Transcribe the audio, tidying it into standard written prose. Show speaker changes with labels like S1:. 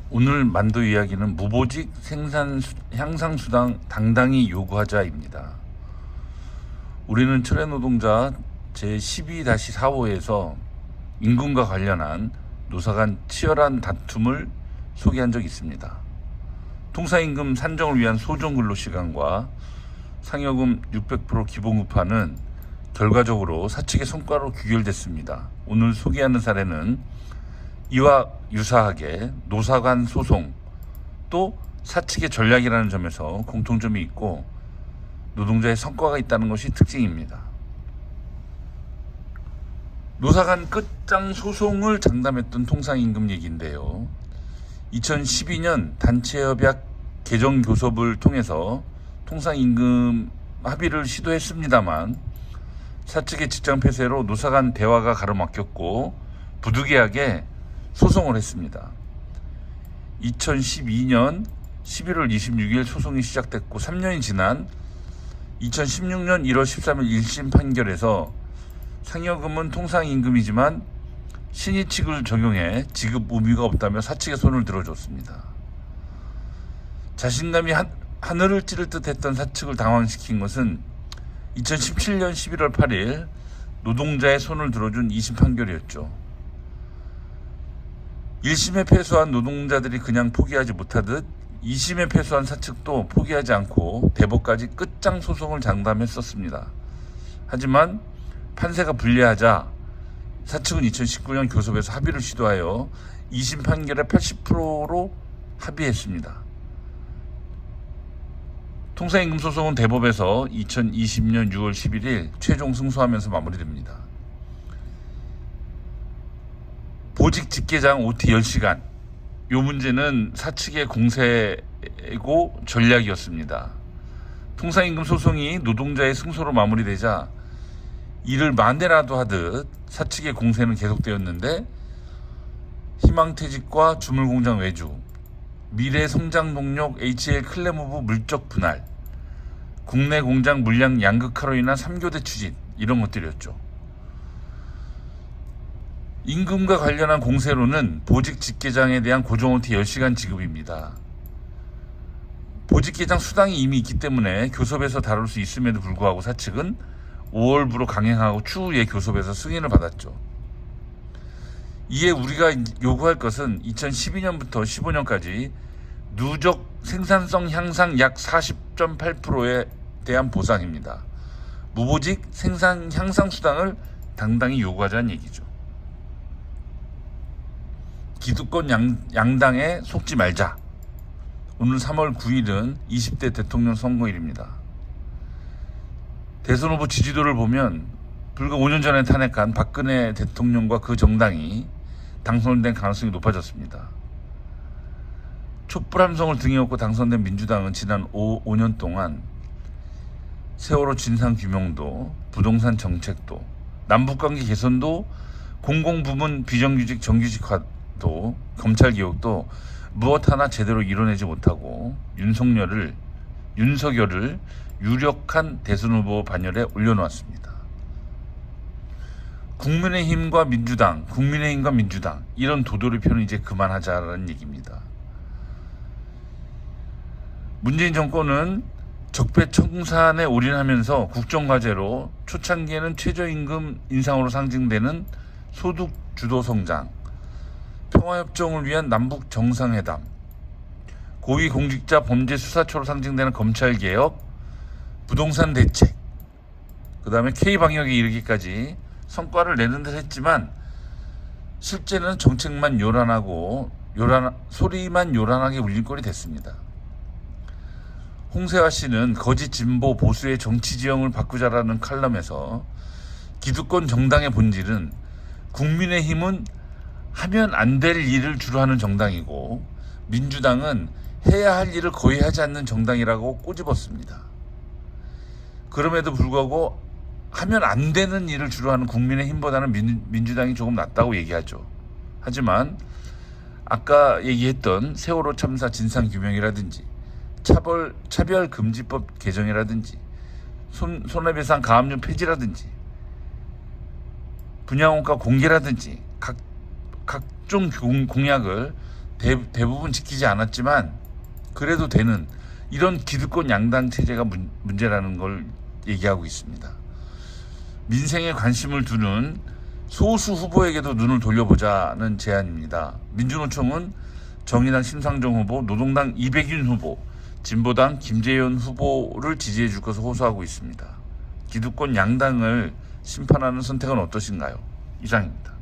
S1: 오늘 만두 이야기는 무보직 생산 향상수당 당당히 요구하자입니다. 우리는 철외노동자 제12-4호에서 임금과 관련한 노사 간 치열한 다툼을 소개한 적이 있습니다. 통사임금 산정을 위한 소정근로시간과 상여금 600% 기본급화는 결과적으로 사측의 성과로 규결됐습니다. 오늘 소개하는 사례는 이와 유사하게 노사 간 소송 또 사측의 전략이라는 점에서 공통점이 있고 노동자의 성과가 있다는 것이 특징입니다. 노사 간 끝장 소송을 장담했던 통상임금 얘기인데요. 2012년 단체협약 개정 교섭을 통해서 통상임금 합의를 시도했습니다만 사측의 직장 폐쇄로 노사 간 대화가 가로막혔고 부득이하게 소송을 했습니다. 2012년 11월 26일 소송이 시작됐고 3년이 지난 2016년 1월 13일 1심 판결에서 상여금은 통상임금이지만 신의칙을 적용해 지급 의무가 없다며 사측의 손을 들어줬습니다. 자신감이 하늘을 찌를 듯 했던 사측을 당황시킨 것은 2017년 11월 8일 노동자의 손을 들어준 2심 판결이었죠. 1심에 패소한 노동자들이 그냥 포기하지 못하듯 2심에 패소한 사측도 포기하지 않고 대법까지 끝장 소송을 장담했었습니다. 하지만 판세가 불리하자 사측은 2019년 교섭에서 합의를 시도하여 2심 판결의 80%로 합의했습니다. 통상임금 소송은 대법에서 2020년 6월 11일 최종 승소하면서 마무리됩니다. 보직 직계장 OT 10시간. 이 문제는 사측의 공세고 전략이었습니다. 통상임금 소송이 노동자의 승소로 마무리되자 이를 만대라도 하듯 사측의 공세는 계속되었는데 희망퇴직과 주물공장 외주, 미래성장동력 HL 클레모브 물적 분할, 국내 공장 물량 양극화로 인한 3교대 추진 이런 것들이었죠. 임금과 관련한 공세로는 보직 직계장에 대한 고정 OT 10시간 지급입니다. 보직 계장 수당이 이미 있기 때문에 교섭에서 다룰 수 있음에도 불구하고 사측은 5월부로 강행하고 추후에 교섭에서 승인을 받았죠. 이에 우리가 요구할 것은 2012년부터 15년까지 누적 생산성 향상 약 40.8%에 대한 보상입니다. 무보직 생산 향상 수당을 당당히 요구하자는 얘기죠. 기득권 양당에 속지 말자. 오늘 3월 9일은 20대 대통령 선거일입니다. 대선 후보 지지도를 보면 불과 5년 전에 탄핵한 박근혜 대통령과 그 정당이 당선된 가능성이 높아졌습니다. 촛불 함성을 등에 업고 당선된 민주당은 지난 5년 동안 세월호 진상규명도, 부동산 정책도, 남북관계 개선도, 공공부문 비정규직 정규직화도, 검찰개혁도 무엇 하나 제대로 이뤄내지 못하고 윤석열을 유력한 대선 후보 반열에 올려놓았습니다. 국민의힘과 민주당 이런 도돌이 표는 이제 그만하자라는 얘기입니다. 문재인 정권은 적폐청산에 올인하면서 국정과제로 초창기에는 최저임금 인상으로 상징되는 소득 주도 성장, 평화협정을 위한 남북 정상회담, 고위공직자 범죄수사처로 상징되는 검찰개혁, 부동산 대책, 그 다음에 K방역에 이르기까지 성과를 내는 듯 했지만 실제는 정책만 소리만 요란하게 울릴 꼴이 됐습니다. 홍세화 씨는 거짓 진보 보수의 정치 지형을 바꾸자라는 칼럼에서 기득권 정당의 본질은 국민의힘은 하면 안 될 일을 주로 하는 정당이고 민주당은 해야 할 일을 거의 하지 않는 정당이라고 꼬집었습니다. 그럼에도 불구하고 하면 안 되는 일을 주로 하는 국민의힘보다는 민주당이 조금 낫다고 얘기하죠. 하지만 아까 얘기했던 세월호 참사 진상규명이라든지 차별금지법 개정이라든지 손해배상 가압류 폐지라든지 분양원가 공개라든지 각종 공약을 대부분 지키지 않았지만 그래도 되는 이런 기득권 양당 체제가 문제라는 걸 얘기하고 있습니다. 민생에 관심을 두는 소수 후보에게도 눈을 돌려보자는 제안입니다. 민주노총은 정의당 심상정 후보, 노동당 이백윤 후보, 진보당 김재현 후보를 지지해 줄 것을 호소하고 있습니다. 기득권 양당을 심판하는 선택은 어떠신가요? 이상입니다.